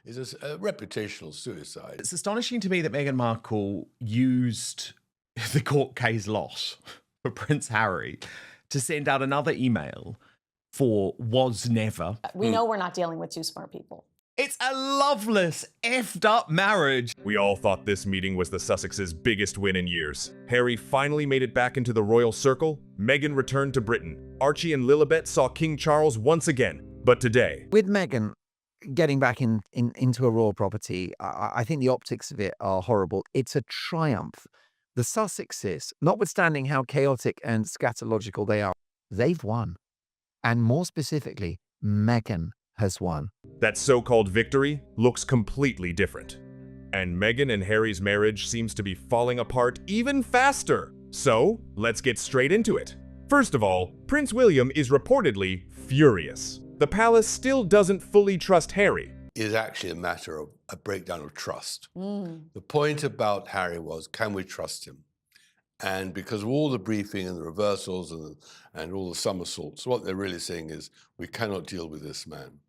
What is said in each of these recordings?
is a reputational suicide. It's astonishing to me that Meghan Markle used the court case loss for Prince Harry to send out another email for was never. We know we're not dealing with two smart people. It's a loveless, effed up marriage. We all thought this meeting was the Sussexes' biggest win in years. Harry finally made it back into the royal circle. Meghan returned to Britain. Archie and Lilibet saw King Charles once again. But today, with Meghan getting back into a royal property, I think the optics of it are horrible. It's a triumph. The Sussexes, notwithstanding how chaotic and scatological they are, they've won. And more specifically, Meghan has won. that so-called victory looks completely different. And Meghan and Harry's marriage seems to be falling apart even faster. So, let's get straight into it. First of all, Prince William is reportedly furious. The palace still doesn't fully trust Harry. Is actually a matter of a breakdown of trust. The point about Harry was, can we trust him? And because of all the briefing and the reversals and all the somersaults, what they're really saying is, we cannot deal with this man.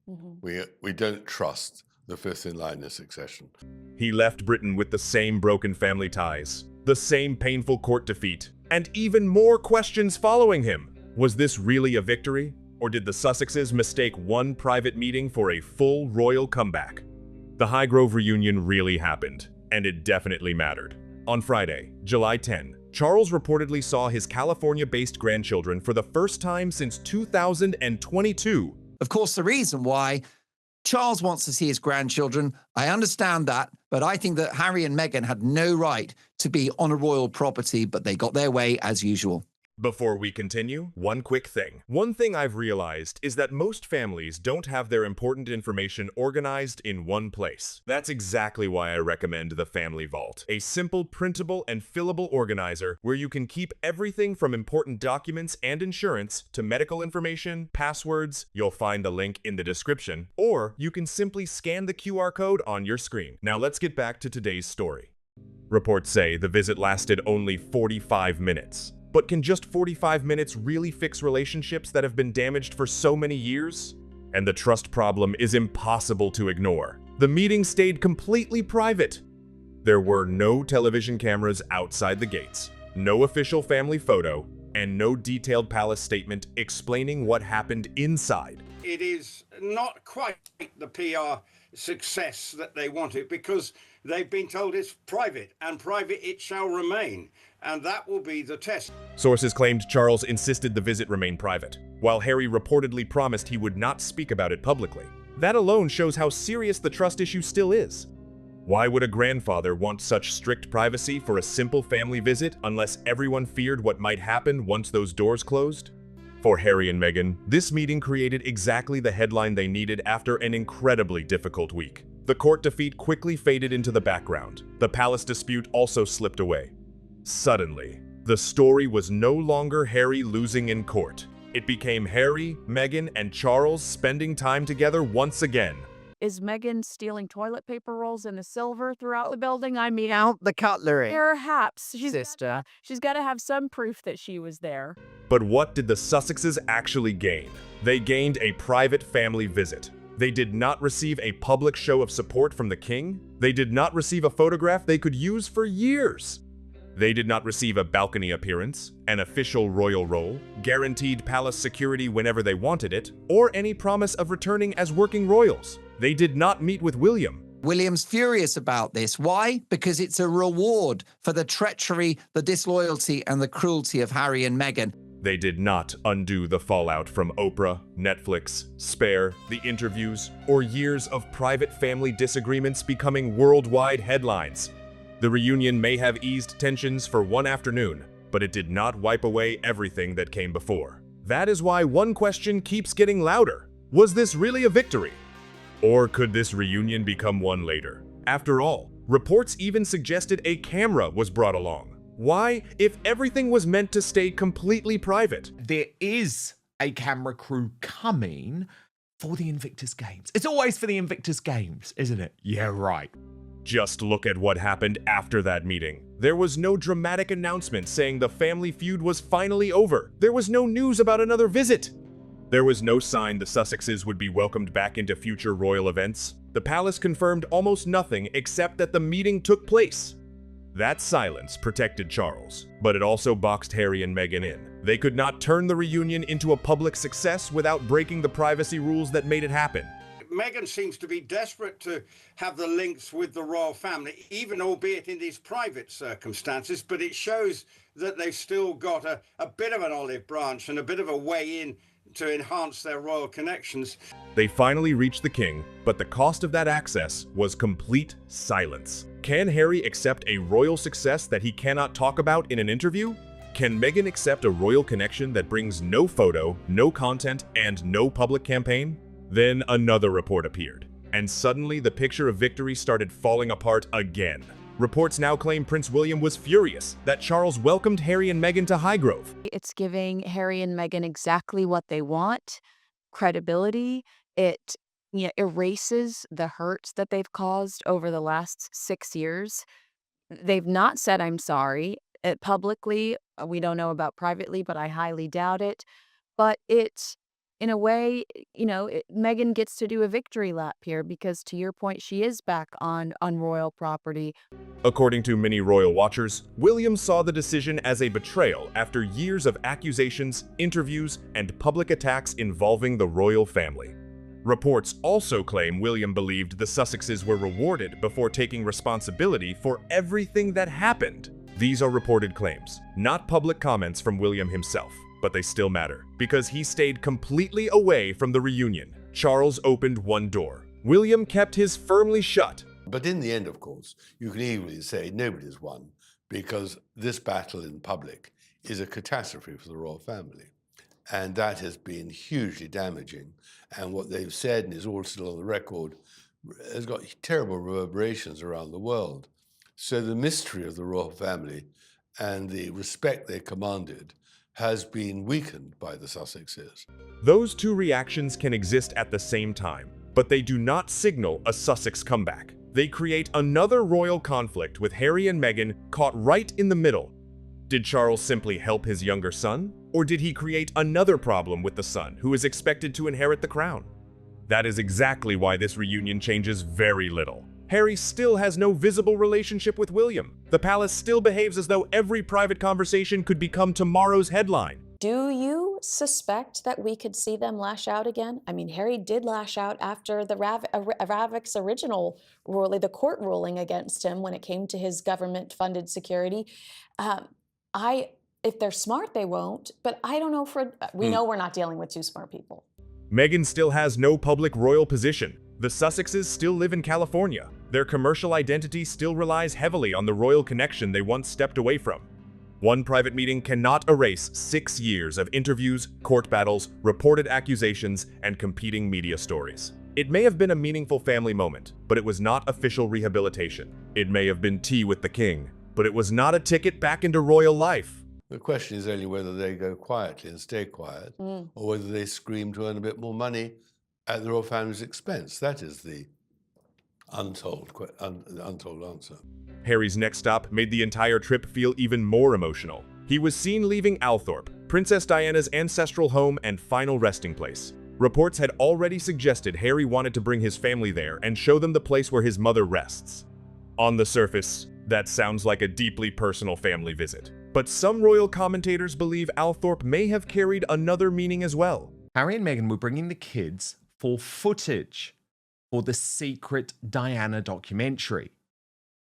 We don't trust the fifth in line of succession. He left Britain with the same broken family ties, the same painful court defeat, and even more questions following him. Was this really a victory? Or did the Sussexes mistake one private meeting for a full royal comeback? The Highgrove reunion really happened, and it definitely mattered. On Friday, July 10, Charles reportedly saw his California-based grandchildren for the first time since 2022. Of course, the reason why Charles wants to see his grandchildren, I understand that, but I think that Harry and Meghan had no right to be on a royal property, but they got their way as usual. Before we continue, one quick thing. One thing I've realized is that most families don't have their important information organized in one place. That's exactly why I recommend the Family Vault, a simple, printable, and fillable organizer where you can keep everything from important documents and insurance to medical information, passwords. You'll find the link in the description, or you can simply scan the QR code on your screen. Now let's get back to today's story. Reports say the visit lasted only 45 minutes. But can just 45 minutes really fix relationships that have been damaged for so many years? And the trust problem is impossible to ignore. The meeting stayed completely private. There were no television cameras outside the gates, no official family photo, and no detailed palace statement explaining what happened inside. It is not quite the PR success that they wanted because they've been told it's private, and private it shall remain. And that will be the test. Sources claimed Charles insisted the visit remain private, while Harry reportedly promised he would not speak about it publicly. That alone shows how serious the trust issue still is. Why would a grandfather want such strict privacy for a simple family visit unless everyone feared what might happen once those doors closed? For Harry and Meghan, this meeting created exactly the headline they needed after an incredibly difficult week. The court defeat quickly faded into the background. The palace dispute also slipped away. Suddenly, the story was no longer Harry losing in court. It became Harry, Meghan, and Charles spending time together once again. Is Meghan stealing toilet paper rolls in the silver throughout the building? I mean, Out the cutlery. perhaps. Sister. She's got to have some proof that she was there. But what did the Sussexes actually gain? They gained a private family visit. They did not receive a public show of support from the king. They did not receive a photograph they could use for years. They did not receive a balcony appearance, an official royal role, guaranteed palace security whenever they wanted it, or any promise of returning as working royals. They did not meet with William. William's furious about this. Why? Because it's a reward for the treachery, the disloyalty, and the cruelty of Harry and Meghan. They did not undo the fallout from Oprah, Netflix, Spare, the interviews, or years of private family disagreements becoming worldwide headlines. The reunion may have eased tensions for one afternoon, but it did not wipe away everything that came before. That is why one question keeps getting louder. Was this really a victory? Or could this reunion become one later? After all, reports even suggested a camera was brought along. Why, if everything was meant to stay completely private? There is a camera crew coming for the Invictus Games. It's always for the Invictus Games, isn't it? Yeah, right. Just look at what happened after that meeting. There was no dramatic announcement saying the family feud was finally over. There was no news about another visit. There was no sign the Sussexes would be welcomed back into future royal events. The palace confirmed almost nothing except that the meeting took place. That silence protected Charles, but it also boxed Harry and Meghan in. They could not turn the reunion into a public success without breaking the privacy rules that made it happen. Meghan seems to be desperate to have the links with the royal family, even albeit in these private circumstances, but it shows that they've still got a bit of an olive branch and a bit of a way in to enhance their royal connections. They finally reached the king, but the cost of that access was complete silence. Can Harry accept a royal success that he cannot talk about in an interview? Can Meghan accept a royal connection that brings no photo, no content, and no public campaign? Then another report appeared, and suddenly the picture of victory started falling apart again. Reports now claim Prince William was furious that Charles welcomed Harry and Meghan to Highgrove. It's giving Harry and Meghan exactly what they want, credibility. It erases the hurt that they've caused over the last 6 years. They've not said I'm sorry publicly. We don't know about privately, but I highly doubt it. But it's, in a way, Meghan gets to do a victory lap here because, to your point, she is back on royal property. According to many royal watchers, William saw the decision as a betrayal after years of accusations, interviews, and public attacks involving the royal family. Reports also claim William believed the Sussexes were rewarded before taking responsibility for everything that happened. These are reported claims, not public comments from William himself, but they still matter, because he stayed completely away from the reunion. Charles opened one door. William kept his firmly shut. But in the end, of course, you can easily say nobody's won, because this battle in public is a catastrophe for the royal family. And that has been hugely damaging. And what they've said, and is all still on the record, has got terrible reverberations around the world. So the mystery of the royal family and the respect they commanded has been weakened by the Sussexes. Those two reactions can exist at the same time, but they do not signal a Sussex comeback. They create another royal conflict with Harry and Meghan caught right in the middle. Did Charles simply help his younger son? Or did he create another problem with the son who is expected to inherit the crown? That is exactly why this reunion changes very little. Harry still has no visible relationship with William. The palace still behaves as though every private conversation could become tomorrow's headline. Do you suspect that we could see them lash out again? I mean, Harry did lash out after the Ravik's original ruling, the court ruling against him when it came to his government-funded security. If they're smart, they won't. But I don't know. We know we're not dealing with two smart people. Meghan still has no public royal position. The Sussexes still live in California. Their commercial identity still relies heavily on the royal connection they once stepped away from. One private meeting cannot erase 6 years of interviews, court battles, reported accusations, and competing media stories. It may have been a meaningful family moment, but it was not official rehabilitation. It may have been tea with the king, but it was not a ticket back into royal life. The question is only whether they go quietly and stay quiet, or whether they scream to earn a bit more money at the royal family's expense. That is the untold answer. Harry's next stop made the entire trip feel even more emotional. He was seen leaving Althorp, Princess Diana's ancestral home and final resting place. Reports had already suggested Harry wanted to bring his family there and show them the place where his mother rests. On the surface, that sounds like a deeply personal family visit. But some royal commentators believe Althorp may have carried another meaning as well. Harry and Meghan were bringing the kids for footage for the secret Diana documentary.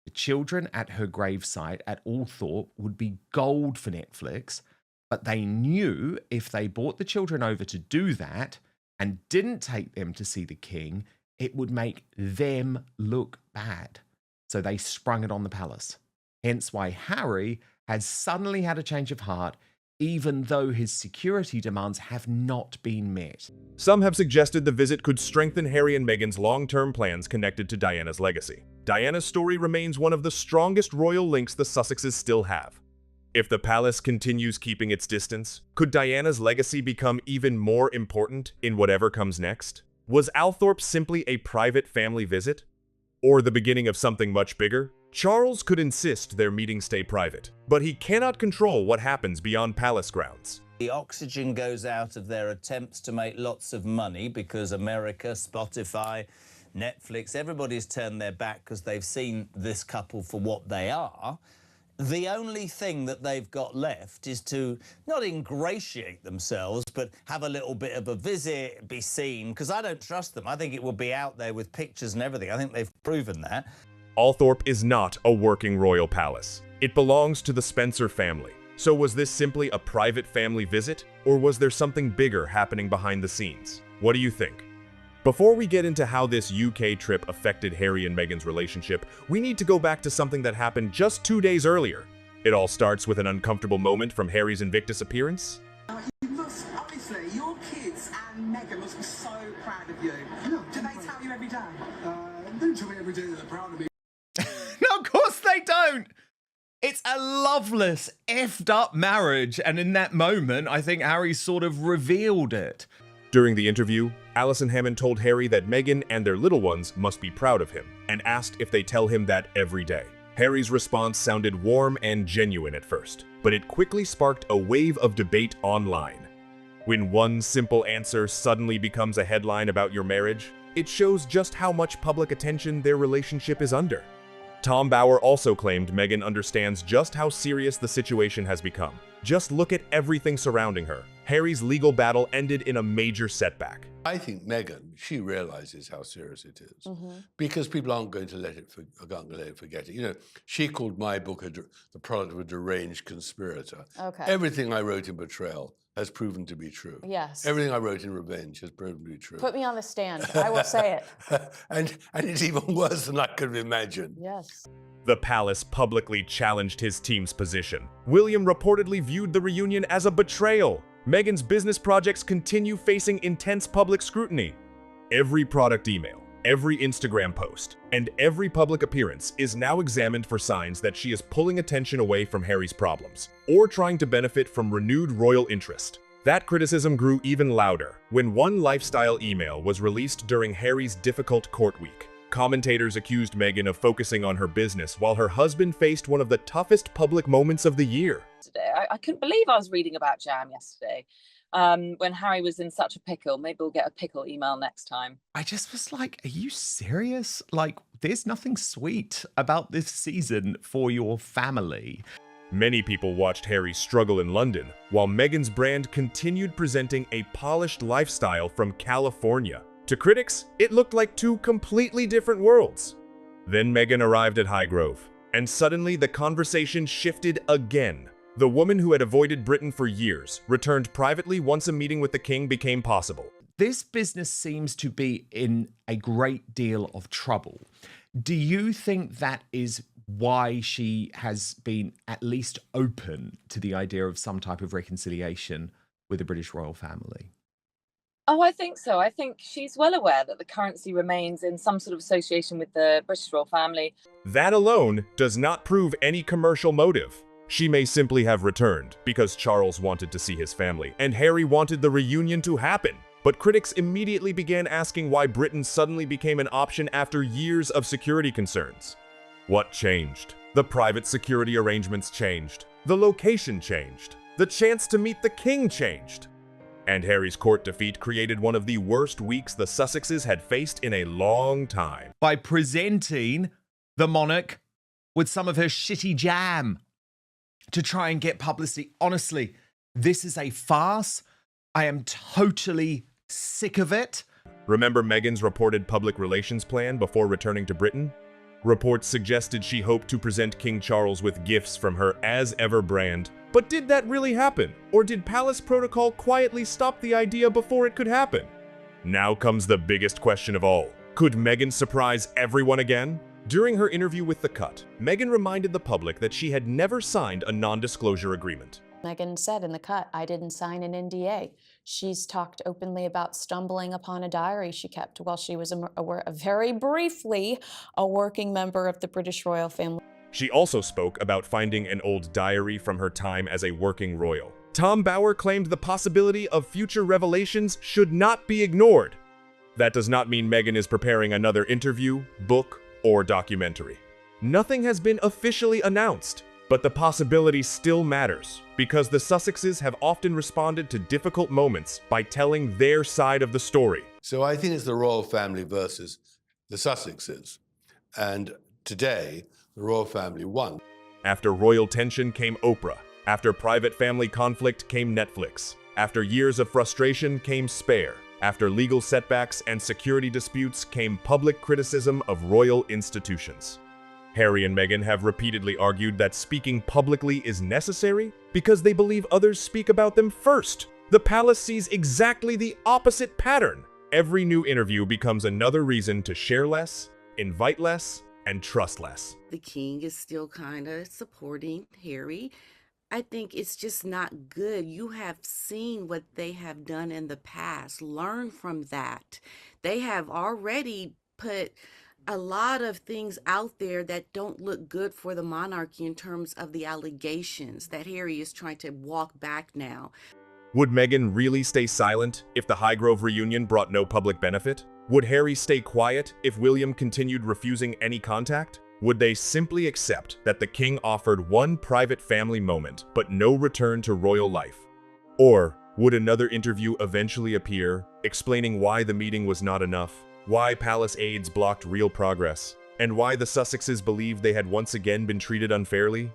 The children at her gravesite at Althorp would be gold for Netflix, but they knew if they brought the children over to do that and didn't take them to see the king, it would make them look bad. So they sprung it on the palace. Hence why Harry has suddenly had a change of heart, even though his security demands have not been met. Some have suggested the visit could strengthen Harry and Meghan's long-term plans connected to Diana's legacy. Diana's story remains one of the strongest royal links the Sussexes still have. If the palace continues keeping its distance, could Diana's legacy become even more important in whatever comes next? Was Althorp simply a private family visit? Or the beginning of something much bigger? Charles could insist their meeting stay private, but he cannot control what happens beyond palace grounds. The oxygen goes out of their attempts to make lots of money because America, Spotify, Netflix, everybody's turned their back because they've seen this couple for what they are. The only thing that they've got left is to not ingratiate themselves, but have a little bit of a visit, be seen, because I don't trust them. I think it will be out there with pictures and everything. I think they've proven that. Althorp is not a working royal palace. It belongs to the Spencer family. So was this simply a private family visit, or was there something bigger happening behind the scenes? What do you think? Before we get into how this UK trip affected Harry and Meghan's relationship, we need to go back to something that happened just 2 days earlier. It all starts with an uncomfortable moment from Harry's Invictus appearance. You must, honestly, your kids and Meghan must be so proud of you. Do they tell you every day? They don't tell me every day that they're proud of me. No, of course they don't. It's a loveless, effed up marriage. And in that moment, I think Harry sort of revealed it. During the interview, Alison Hammond told Harry that Meghan and their little ones must be proud of him, and asked if they tell him that every day. Harry's response sounded warm and genuine at first, but it quickly sparked a wave of debate online. When one simple answer suddenly becomes a headline about your marriage, it shows just how much public attention their relationship is under. Tom Bower also claimed Meghan understands just how serious the situation has become. Just look at everything surrounding her. Harry's legal battle ended in a major setback. I think Meghan, she realizes how serious it is because people aren't going to let it forget it. You know, she called my book the product of a deranged conspirator. Okay. Everything I wrote in Betrayal has proven to be true. Yes. Everything I wrote in Revenge has proven to be true. Put me on the stand. I will say it. and it's even worse than I could have imagined. Yes. The palace publicly challenged his team's position. William reportedly viewed the reunion as a betrayal. Meghan's business projects continue facing intense public scrutiny. Every product email, every Instagram post, and every public appearance is now examined for signs that she is pulling attention away from Harry's problems, or trying to benefit from renewed royal interest. That criticism grew even louder when one lifestyle email was released during Harry's difficult court week. Commentators accused Meghan of focusing on her business while her husband faced one of the toughest public moments of the year. I couldn't believe I was reading about jam yesterday when Harry was in such a pickle. Maybe we'll get a pickle email next time. I just was like, are you serious? Like, there's nothing sweet about this season for your family. Many people watched Harry struggle in London, while Meghan's brand continued presenting a polished lifestyle from California. To critics, it looked like two completely different worlds. Then Meghan arrived at Highgrove, and suddenly the conversation shifted again. The woman who had avoided Britain for years returned privately once a meeting with the king became possible. This business seems to be in a great deal of trouble. Do you think that is why she has been at least open to the idea of some type of reconciliation with the British royal family? Oh, I think so. I think she's well aware that the currency remains in some sort of association with the British royal family. That alone does not prove any commercial motive. She may simply have returned because Charles wanted to see his family, and Harry wanted the reunion to happen. But critics immediately began asking why Britain suddenly became an option after years of security concerns. What changed? The private security arrangements changed. The location changed. The chance to meet the king changed. And Harry's court defeat created one of the worst weeks the Sussexes had faced in a long time. By presenting the monarch with some of her shitty jam to try and get publicity. Honestly, this is a farce. I am totally sick of it. Remember Meghan's reported public relations plan before returning to Britain? Reports suggested she hoped to present King Charles with gifts from her As Ever brand. But did that really happen? Or did palace protocol quietly stop the idea before it could happen? Now comes the biggest question of all. Could Meghan surprise everyone again? During her interview with The Cut, Meghan reminded the public that she had never signed a non-disclosure agreement. Meghan said in The Cut, I didn't sign an NDA. She's talked openly about stumbling upon a diary she kept while she was very briefly a working member of the British royal family. She also spoke about finding an old diary from her time as a working royal. Tom Bower claimed the possibility of future revelations should not be ignored. That does not mean Meghan is preparing another interview, book, or documentary. Nothing has been officially announced, but the possibility still matters because the Sussexes have often responded to difficult moments by telling their side of the story. So I think it's the royal family versus the Sussexes. And today, the royal family won. After royal tension came Oprah. After private family conflict came Netflix. After years of frustration came Spare. After legal setbacks and security disputes came public criticism of royal institutions. Harry and Meghan have repeatedly argued that speaking publicly is necessary because they believe others speak about them first. The palace sees exactly the opposite pattern. Every new interview becomes another reason to share less, invite less, and trust less. The king is still kind of supporting Harry. I think it's just not good. You have seen what they have done in the past. Learn from that. They have already put a lot of things out there that don't look good for the monarchy in terms of the allegations that Harry is trying to walk back now. Would Meghan really stay silent if the Highgrove reunion brought no public benefit? Would Harry stay quiet if William continued refusing any contact? Would they simply accept that the king offered one private family moment but no return to royal life? Or would another interview eventually appear, explaining why the meeting was not enough, why palace aides blocked real progress, and why the Sussexes believed they had once again been treated unfairly?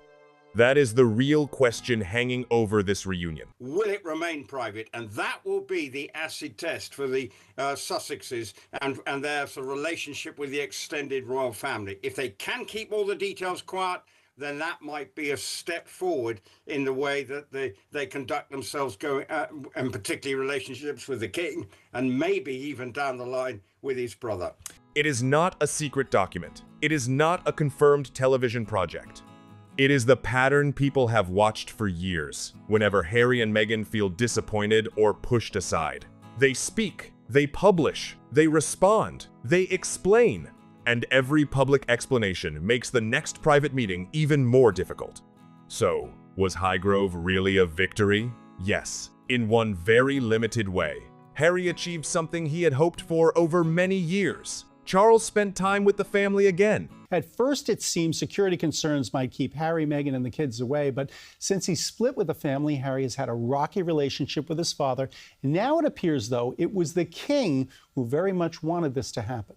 That is the real question hanging over this reunion. Will it remain private? And that will be the acid test for the Sussexes and their sort of relationship with the extended royal family. If they can keep all the details quiet, then that might be a step forward in the way that they conduct themselves, going, and particularly relationships with the king, and maybe even down the line with his brother. It is not a secret document. It is not a confirmed television project. It is the pattern people have watched for years. Whenever Harry and Meghan feel disappointed or pushed aside, they speak, they publish, they respond, they explain. And every public explanation makes the next private meeting even more difficult. So, was Highgrove really a victory? Yes, in one very limited way. Harry achieved something he had hoped for over many years. Charles spent time with the family again. At first, it seemed security concerns might keep Harry, Meghan, and the kids away, but since he split with the family, Harry has had a rocky relationship with his father. Now it appears, though, it was the king who very much wanted this to happen.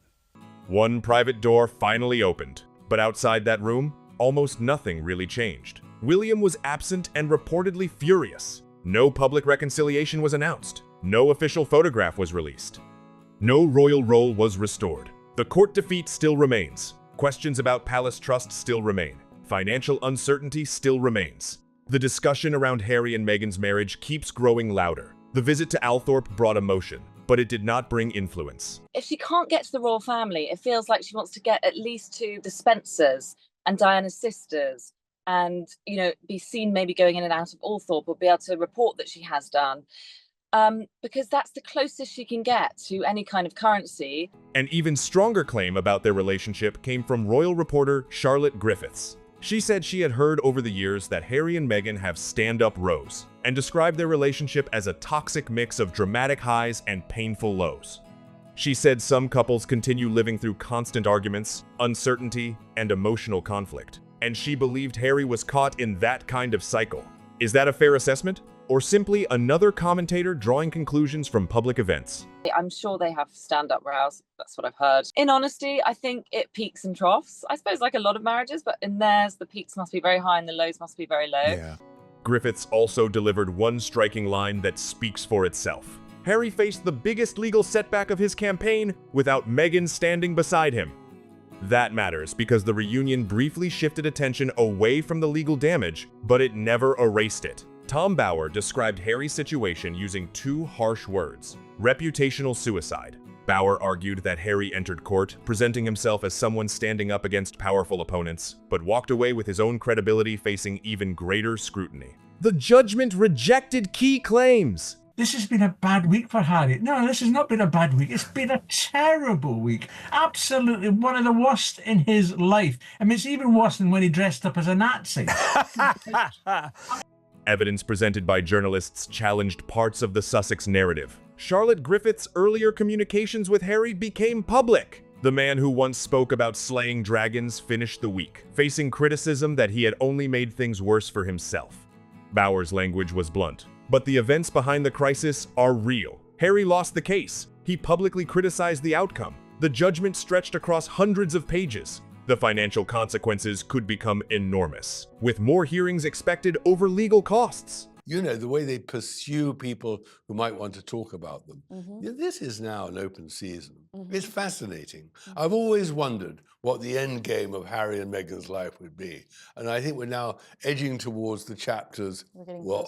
One private door finally opened, but outside that room, almost nothing really changed. William was absent and reportedly furious. No public reconciliation was announced. No official photograph was released. No royal role was restored. The court defeat still remains. Questions about palace trust still remain. Financial uncertainty still remains. The discussion around Harry and Meghan's marriage keeps growing louder. The visit to Althorp brought emotion, but it did not bring influence. If she can't get to the royal family, it feels like she wants to get at least to the Spencers and Diana's sisters and, be seen maybe going in and out of Althorp, or be able to report that she has done. Because that's the closest she can get to any kind of currency. An even stronger claim about their relationship came from royal reporter Charlotte Griffiths. She said she had heard over the years that Harry and Meghan have stand-up rows, and described their relationship as a toxic mix of dramatic highs and painful lows. She said some couples continue living through constant arguments, uncertainty, and emotional conflict, and she believed Harry was caught in that kind of cycle. Is that a fair assessment? Or simply another commentator drawing conclusions from public events? I'm sure they have stand-up rows. That's what I've heard. In honesty, I think it peaks and troughs. I suppose like a lot of marriages, but in theirs, the peaks must be very high and the lows must be very low. Yeah. Griffiths also delivered one striking line that speaks for itself. Harry faced the biggest legal setback of his campaign without Meghan standing beside him. That matters because the reunion briefly shifted attention away from the legal damage, but it never erased it. Tom Bower described Harry's situation using two harsh words: reputational suicide. Bower argued that Harry entered court, presenting himself as someone standing up against powerful opponents, but walked away with his own credibility facing even greater scrutiny. The judgment rejected key claims. This has been a bad week for Harry. No, this has not been a bad week. It's been a terrible week. Absolutely one of the worst in his life. I mean, it's even worse than when he dressed up as a Nazi. Evidence presented by journalists challenged parts of the Sussex narrative. Charlotte Griffiths' earlier communications with Harry became public. The man who once spoke about slaying dragons finished the week, facing criticism that he had only made things worse for himself. Bauer's language was blunt. But the events behind the crisis are real. Harry lost the case. He publicly criticized the outcome. The judgment stretched across hundreds of pages. The financial consequences could become enormous, with more hearings expected over legal costs. You know, the way they pursue people who might want to talk about them. This is now an open season. It's fascinating. I've always wondered what the end game of Harry and Meghan's life would be. And I think we're now edging towards the chapters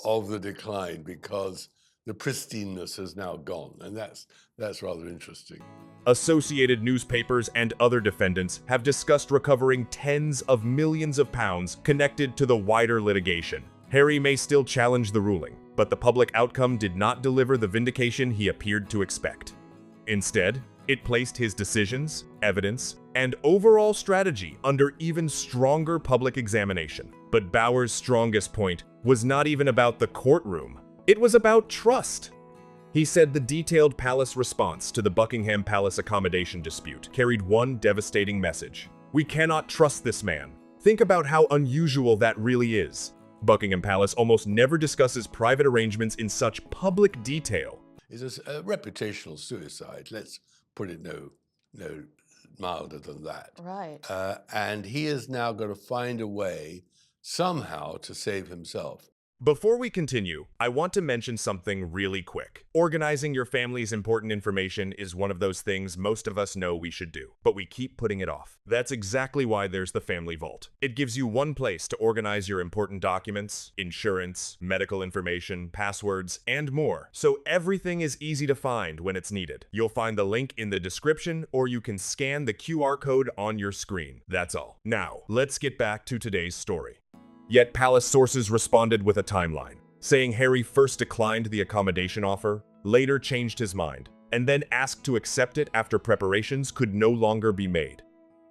of the decline, because the pristineness has now gone. And that's rather interesting. Associated newspapers and other defendants have discussed recovering tens of millions of pounds connected to the wider litigation. Harry may still challenge the ruling, but the public outcome did not deliver the vindication he appeared to expect. Instead, it placed his decisions, evidence, and overall strategy under even stronger public examination. But Bauer's strongest point was not even about the courtroom. It was about trust. He said the detailed palace response to the Buckingham Palace accommodation dispute carried one devastating message. We cannot trust this man. Think about how unusual that really is. Buckingham Palace almost never discusses private arrangements in such public detail. It's a reputational suicide. Let's put it no milder than that. Right. And he has now got to find a way somehow to save himself. Before we continue, I want to mention something really quick. Organizing your family's important information is one of those things most of us know we should do, but we keep putting it off. That's exactly why there's the Family Vault. It gives you one place to organize your important documents, insurance, medical information, passwords, and more, so everything is easy to find when it's needed. You'll find the link in the description, or you can scan the QR code on your screen. That's all. Now, let's get back to today's story. Yet palace sources responded with a timeline, saying Harry first declined the accommodation offer, later changed his mind, and then asked to accept it after preparations could no longer be made.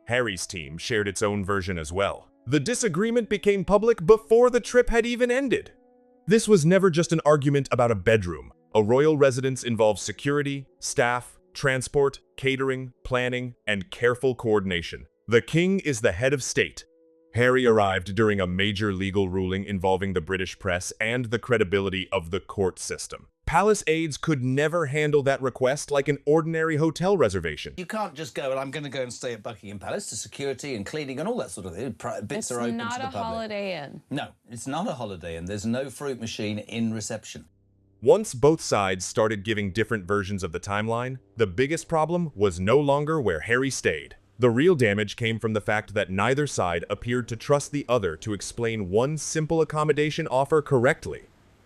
Harry's team shared its own version as well. The disagreement became public before the trip had even ended. This was never just an argument about a bedroom. A royal residence involves security, staff, transport, catering, planning, and careful coordination. The king is the head of state. Harry arrived during a major legal ruling involving the British press and the credibility of the court system. Palace aides could never handle that request like an ordinary hotel reservation. You can't just go, well, I'm going to go and stay at Buckingham Palace to security and cleaning and all that sort of thing. Bits are open to the public. It's not a Holiday Inn. No, it's not a Holiday Inn. There's no fruit machine in reception. Once both sides started giving different versions of the timeline, the biggest problem was no longer where Harry stayed. The real damage came from the fact that neither side appeared to trust the other to explain one simple accommodation offer correctly.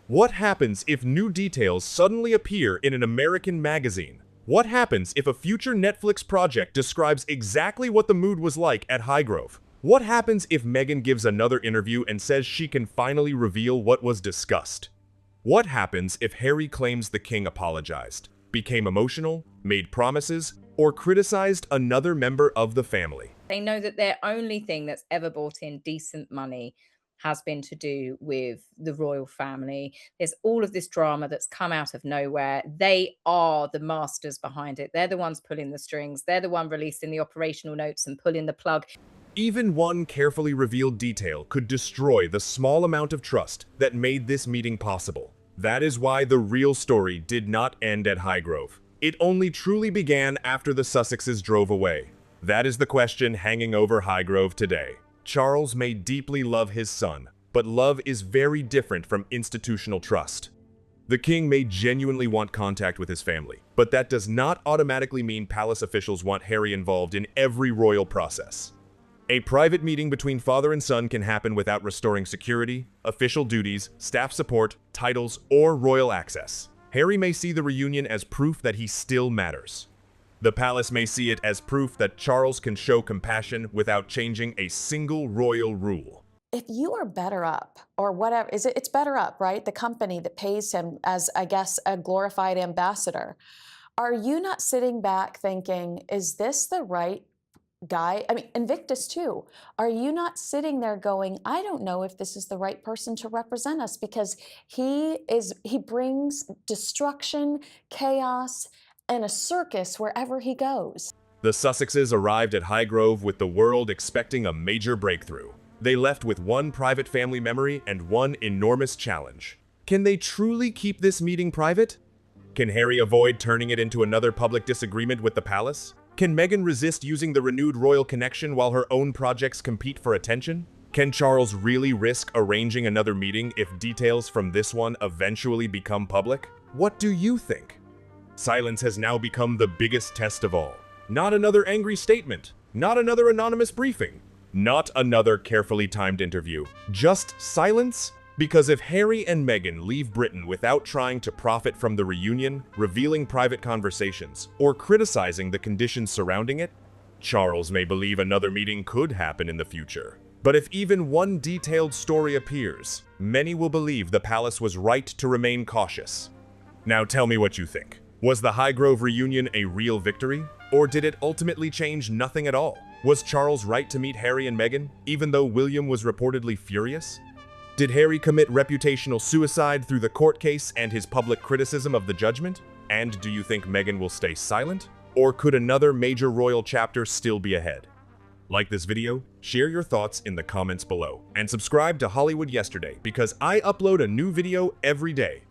What happens if new details suddenly appear in an American magazine? What happens if a future Netflix project describes exactly what the mood was like at Highgrove? What happens if Meghan gives another interview and says she can finally reveal what was discussed? What happens if Harry claims the king apologized, became emotional, made promises, or criticized another member of the family? They know that their only thing that's ever brought in decent money has been to do with the royal family. There's all of this drama that's come out of nowhere. They are the masters behind it. They're the ones pulling the strings. They're the one releasing the operational notes and pulling the plug. Even one carefully revealed detail could destroy the small amount of trust that made this meeting possible. That is why the real story did not end at Highgrove. It only truly began after the Sussexes drove away. That is the question hanging over Highgrove today. Charles may deeply love his son, but love is very different from institutional trust. The king may genuinely want contact with his family, but that does not automatically mean palace officials want Harry involved in every royal process. A private meeting between father and son can happen without restoring security, official duties, staff support, titles, or royal access. Harry may see the reunion as proof that he still matters. The palace may see it as proof that Charles can show compassion without changing a single royal rule. If you are Better Up, or whatever, it's Better Up, right? The company that pays him as, I guess, a glorified ambassador. Are you not sitting back thinking, is this the right guy? I mean, Invictus too. Are you not sitting there going, I don't know if this is the right person to represent us, because he brings destruction, chaos, and a circus wherever he goes. The Sussexes arrived at Highgrove with the world expecting a major breakthrough. They left with one private family memory and one enormous challenge. Can they truly keep this meeting private? Can Harry avoid turning it into another public disagreement with the palace? Can Meghan resist using the renewed royal connection while her own projects compete for attention? Can Charles really risk arranging another meeting if details from this one eventually become public? What do you think? Silence has now become the biggest test of all. Not another angry statement, not another anonymous briefing, not another carefully timed interview. Just silence? Because if Harry and Meghan leave Britain without trying to profit from the reunion, revealing private conversations, or criticizing the conditions surrounding it, Charles may believe another meeting could happen in the future. But if even one detailed story appears, many will believe the palace was right to remain cautious. Now tell me what you think. Was the Highgrove reunion a real victory? Or did it ultimately change nothing at all? Was Charles right to meet Harry and Meghan, even though William was reportedly furious? Did Harry commit reputational suicide through the court case and his public criticism of the judgment? And do you think Meghan will stay silent? Or could another major royal chapter still be ahead? Like this video, share your thoughts in the comments below, and subscribe to Hollywood Yesterday because I upload a new video every day.